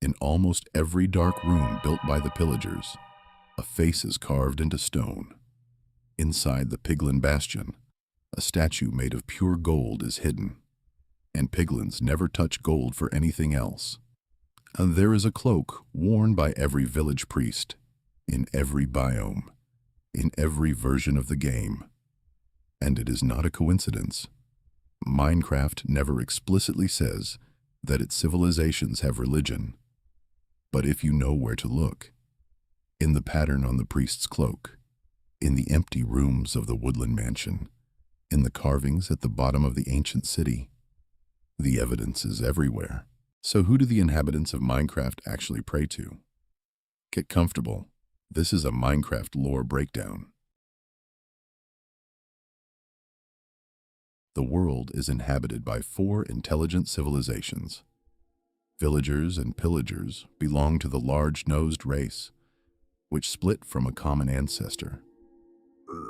In almost every dark room built by the pillagers, a face is carved into stone. Inside the Piglin Bastion, a statue made of pure gold is hidden, and Piglins never touch gold for anything else. And there is a cloak worn by every village priest, in every biome, in every version of the game. And it is not a coincidence. Minecraft never explicitly says that its civilizations have religion, but if you know where to look, in the pattern on the priest's cloak, in the empty rooms of the woodland mansion, in the carvings at the bottom of the ancient city, the evidence is everywhere. So who do the inhabitants of Minecraft actually pray to? Get comfortable. This is a Minecraft lore breakdown. The world is inhabited by 4 intelligent civilizations. Villagers and pillagers belong to the large-nosed race, which split from a common ancestor.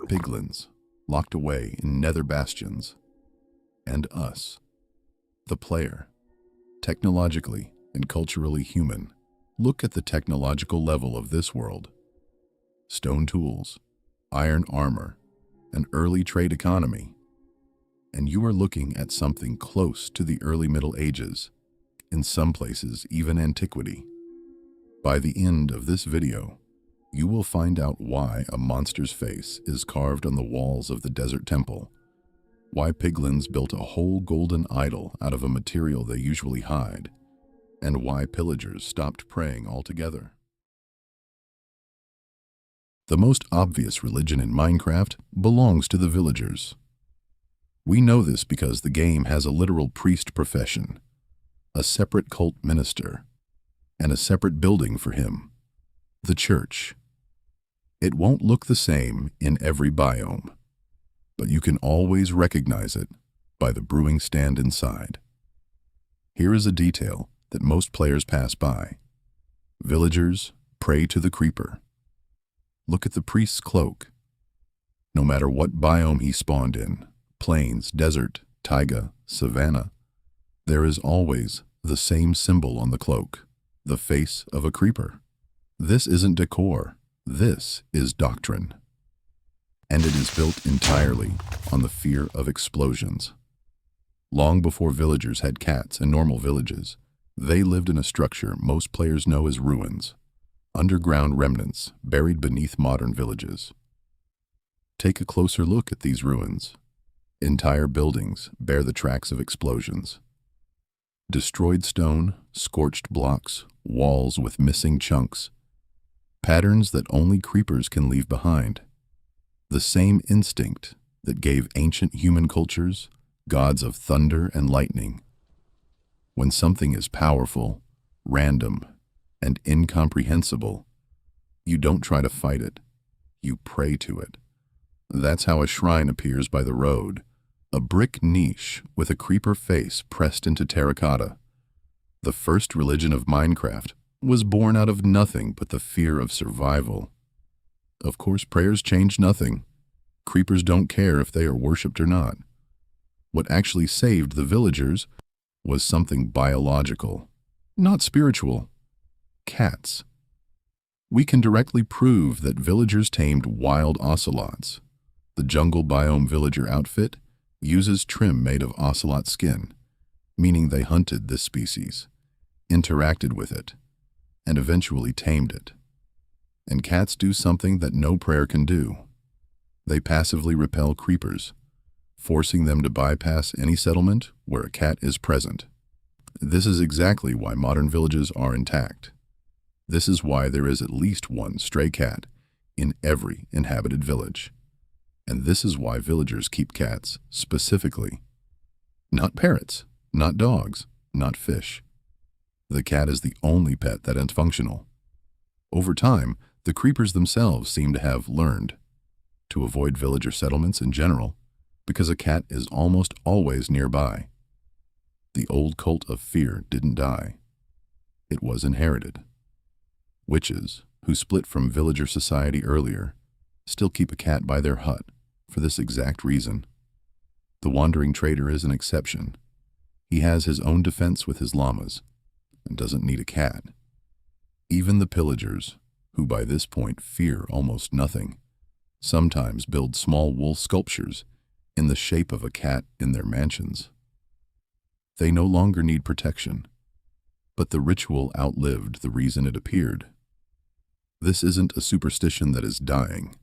Piglins, locked away in nether bastions. And us, the player, technologically and culturally human. Look at the technological level of this world. Stone tools, iron armor, an early trade economy. And you are looking at something close to the early Middle Ages, in some places even antiquity. By the end of this video, you will find out why a monster's face is carved on the walls of the desert temple, why Piglins built a whole golden idol out of a material they usually hide, and why pillagers stopped praying altogether. The most obvious religion in Minecraft belongs to the villagers. We know this because the game has a literal priest profession, a separate cult minister, and a separate building for him, the church. It won't look the same in every biome, but you can always recognize it by the brewing stand inside. Here is a detail that most players pass by. Villagers pray to the creeper. Look at the priest's cloak. No matter what biome he spawned in, plains, desert, taiga, savanna, there is always the same symbol on the cloak, the face of a creeper. This isn't decor, this is doctrine. And it is built entirely on the fear of explosions. Long before villagers had cats in normal villages, they lived in a structure most players know as ruins, underground remnants buried beneath modern villages. Take a closer look at these ruins. Entire buildings bear the tracks of explosions. Destroyed stone, scorched blocks, walls with missing chunks. Patterns that only creepers can leave behind. The same instinct that gave ancient human cultures gods of thunder and lightning. When something is powerful, random, and incomprehensible, you don't try to fight it, you pray to it. That's how a shrine appears by the road, a brick niche with a creeper face pressed into terracotta. The first religion of Minecraft was born out of nothing but the fear of survival. Of course, prayers change nothing. Creepers don't care if they are worshipped or not. What actually saved the villagers was something biological, not spiritual. Cats. We can directly prove that villagers tamed wild ocelots. The jungle biome villager outfit uses trim made of ocelot skin, meaning they hunted this species, interacted with it, and eventually tamed it. And cats do something that no prayer can do. They passively repel creepers, forcing them to bypass any settlement where a cat is present. This is exactly why modern villages are intact. This is why there is at least one stray cat in every inhabited village. And this is why villagers keep cats specifically. Not parrots, not dogs, not fish. The cat is the only pet that is functional. Over time, the creepers themselves seem to have learned to avoid villager settlements in general because a cat is almost always nearby. The old cult of fear didn't die. It was inherited. Witches, who split from villager society earlier, still keep a cat by their hut for this exact reason. The wandering trader is an exception. He has his own defense with his llamas and doesn't need a cat. Even the pillagers, who by this point fear almost nothing, sometimes build small wool sculptures in the shape of a cat in their mansions. They no longer need protection, but the ritual outlived the reason it appeared. This isn't a superstition that is dying.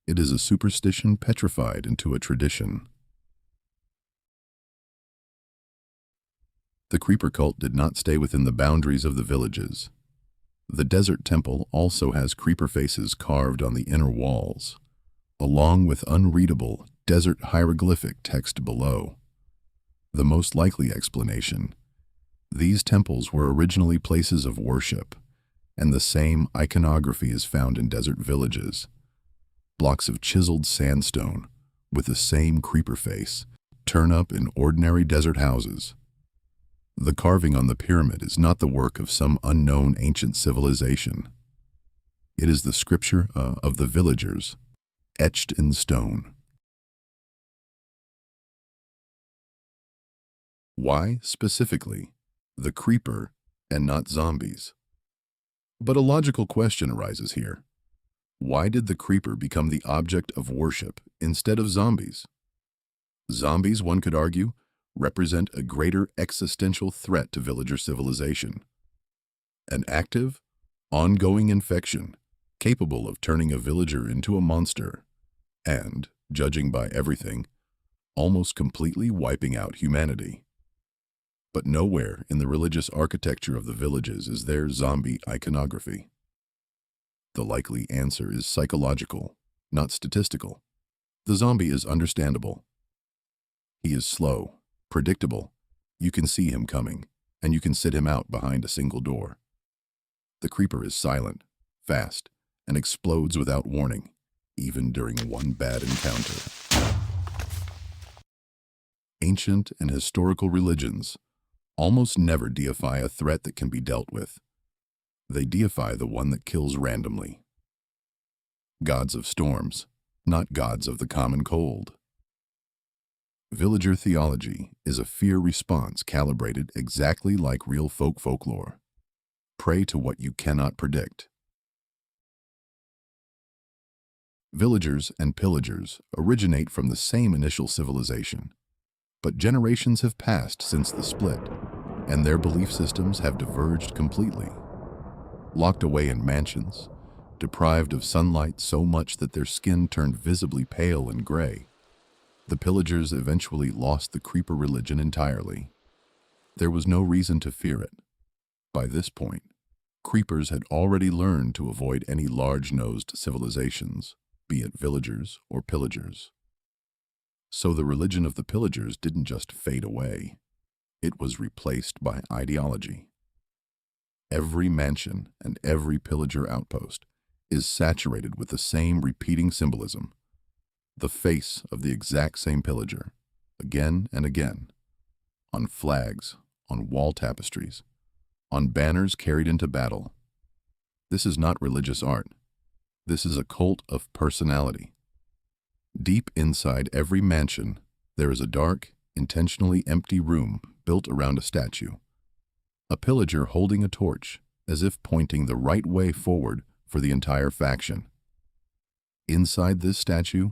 It is a superstition petrified into a tradition. The creeper cult did not stay within the boundaries of the villages. The desert temple also has creeper faces carved on the inner walls, along with unreadable desert hieroglyphic text below. The most likely explanation: these temples were originally places of worship, and the same iconography is found in desert villages. Blocks of chiseled sandstone with the same creeper face turn up in ordinary desert houses. The carving on the pyramid is not the work of some unknown ancient civilization. It is the scripture of the villagers, etched in stone. Why, specifically, the creeper and not zombies? But a logical question arises here. Why did the creeper become the object of worship instead of zombies? Zombies, one could argue, represent a greater existential threat to villager civilization. An active, ongoing infection capable of turning a villager into a monster and, judging by everything, almost completely wiping out humanity. But nowhere in the religious architecture of the villages is there zombie iconography. The likely answer is psychological, not statistical. The zombie is understandable. He is slow, predictable. You can see him coming, and you can sit him out behind a single door. The creeper is silent, fast, and explodes without warning, even during one bad encounter. Ancient and historical religions almost never deify a threat that can be dealt with. They deify the one that kills randomly. Gods of storms, not gods of the common cold. Villager theology is a fear response calibrated exactly like real folklore. Pray to what you cannot predict. Villagers and pillagers originate from the same initial civilization, but generations have passed since the split, and their belief systems have diverged completely. Locked away in mansions, deprived of sunlight so much that their skin turned visibly pale and gray, the pillagers eventually lost the creeper religion entirely. There was no reason to fear it. By this point, creepers had already learned to avoid any large-nosed civilizations, be it villagers or pillagers. So the religion of the pillagers didn't just fade away. It was replaced by ideology. Every mansion and every pillager outpost is saturated with the same repeating symbolism. The face of the exact same pillager, again and again, on flags, on wall tapestries, on banners carried into battle. This is not religious art. This is a cult of personality. Deep inside every mansion, there is a dark, intentionally empty room built around a statue. A pillager holding a torch, as if pointing the right way forward for the entire faction. Inside this statue,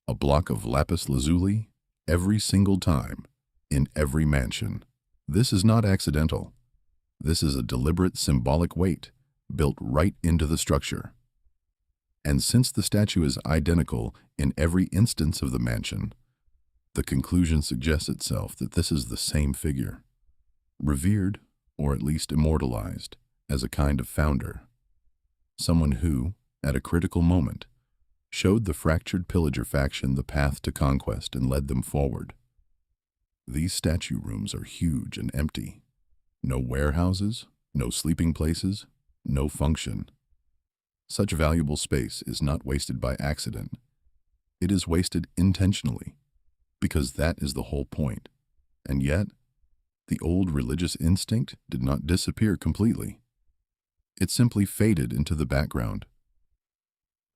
a block of lapis lazuli every single time, in every mansion. This is not accidental. This is a deliberate symbolic weight built right into the structure. And since the statue is identical in every instance of the mansion, the conclusion suggests itself that this is the same figure, revered, or at least immortalized, as a kind of founder. Someone who, at a critical moment, showed the fractured pillager faction the path to conquest and led them forward. These statue rooms are huge and empty. No warehouses, no sleeping places, no function. Such valuable space is not wasted by accident. It is wasted intentionally, because that is the whole point. And yet, the old religious instinct did not disappear completely. It simply faded into the background.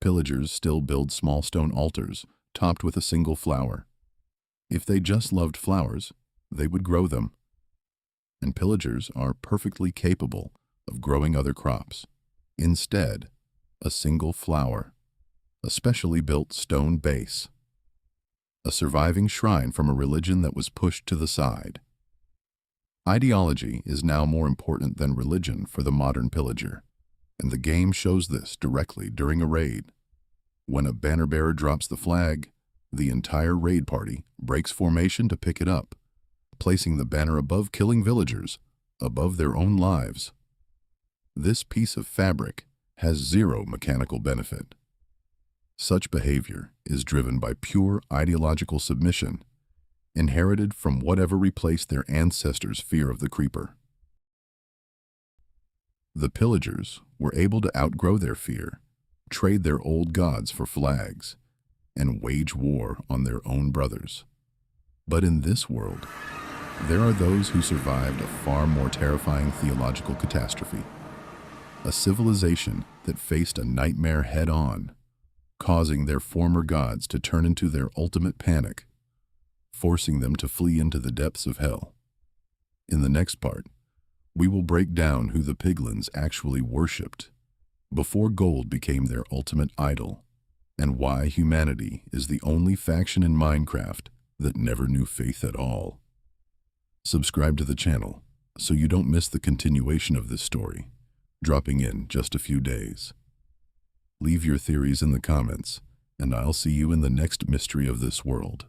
Pillagers still build small stone altars topped with a single flower. If they just loved flowers, they would grow them. And pillagers are perfectly capable of growing other crops. Instead, a single flower, a specially built stone base, a surviving shrine from a religion that was pushed to the side. Ideology is now more important than religion for the modern pillager, and the game shows this directly during a raid. When a banner bearer drops the flag, the entire raid party breaks formation to pick it up, placing the banner above killing villagers, above their own lives. This piece of fabric has zero mechanical benefit. Such behavior is driven by pure ideological submission, inherited from whatever replaced their ancestors' fear of the creeper. The pillagers were able to outgrow their fear, trade their old gods for flags, and wage war on their own brothers. But in this world, there are those who survived a far more terrifying theological catastrophe. A civilization that faced a nightmare head-on, causing their former gods to turn into their ultimate panic, forcing them to flee into the depths of hell. In the next part, we will break down who the piglins actually worshipped before gold became their ultimate idol, and why humanity is the only faction in Minecraft that never knew faith at all. Subscribe to the channel so you don't miss the continuation of this story, dropping in just a few days. Leave your theories in the comments, and I'll see you in the next mystery of this world.